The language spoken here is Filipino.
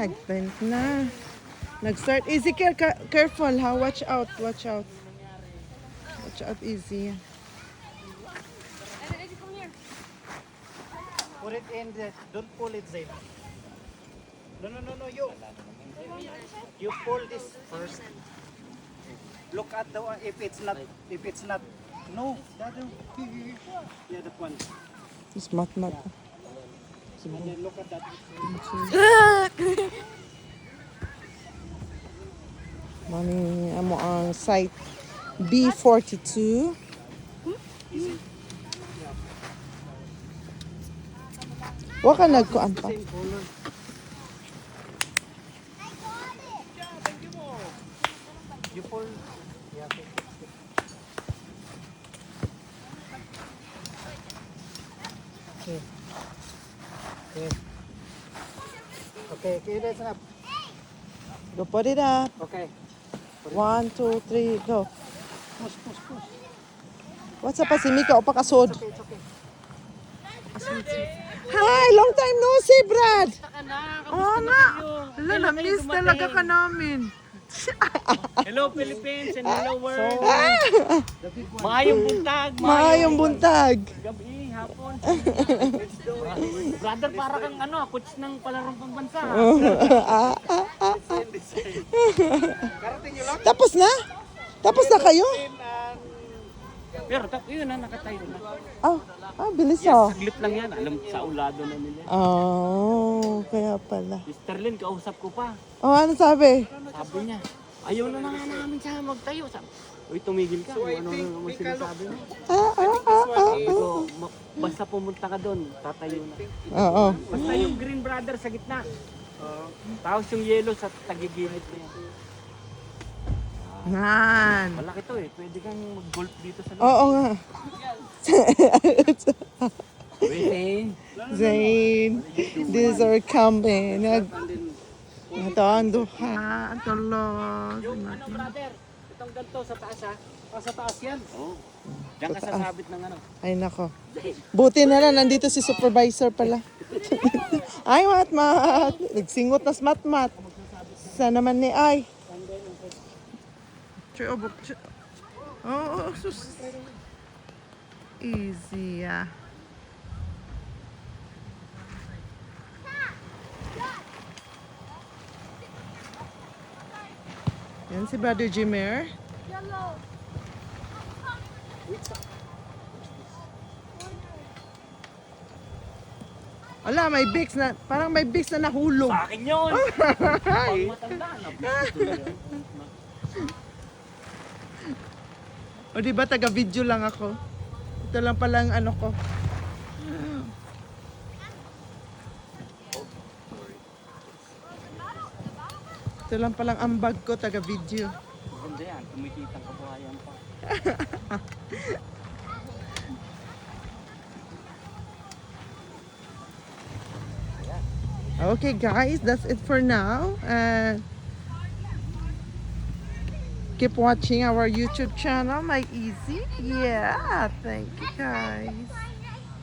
nag-tent na. Nag-start. Ezekiel, careful ha. Watch out, watch out. Watch out, Easy. Put it in the, don't pull it, Zayn. No, you. You pull this first. Look at the one, if it's not, no, that one. Yeah, that one. Mat. And then look at that. Mani, amo ang site B42. Wa ka nagkuan pa. Same color. You pull. Yeah, okay. Okay, that's enough. Go put it up. Okay. 1, 2, 3, go. Push. What's up, si Mika? O pa kasod. It's okay. Hi! Long time no see, Brad! Oo nga! Wala, na-miss talaga ka namin. Hello Philippines and hello world. Maayong buntag. Maayong buntag. Gabi, hapon. Brother, para kang coach ng palarong pambansa. Tapos na? Tapos na kayo? Pero yun na, nakatayo na. Bilis Saglit lang yan. Alam, sa ulado na nila. Kaya pala. Mr. Lin, kausap ko pa. Ano sabi? Sabi niya, ayaw na namin siya magtayo. Sabi, uy, tumigil ka. Ano naman sinasabi mo? Sabi ko, basta pumunta ka doon, tatayo na. Oo. Basta yung green brother sa gitna. Tapos yung yellow sa tagigilid niya. Nan. Malaki to eh. Pwede kang mag-golf dito sa loob. Oo nga. Waiting. Zayn, these are coming. Ito ang duha. Tulog. Yung brother, itong ganito sa taas ha. Sa taas yan. Oo. Diyan ka sasabit ng Ay nako. Buti na lang nandito si supervisor pala. Ay, Matmat. Nagsingot na si Matmat. Sana naman ni Ay. Sus. Easy, Yan si Brother Jimer. Wala, may bigs na, parang may bigs na nahulog. Sa akin yun. Pang matanda na. O di ba taga-video lang ako? Ito lang pala ang ano ko. Ito lang palang ambag ko, taga-video. Ganda yan, kumikita ang kabuhayan pa. Okay guys, that's it for now. And keep watching our YouTube channel, My Easy. Yeah, thank you guys.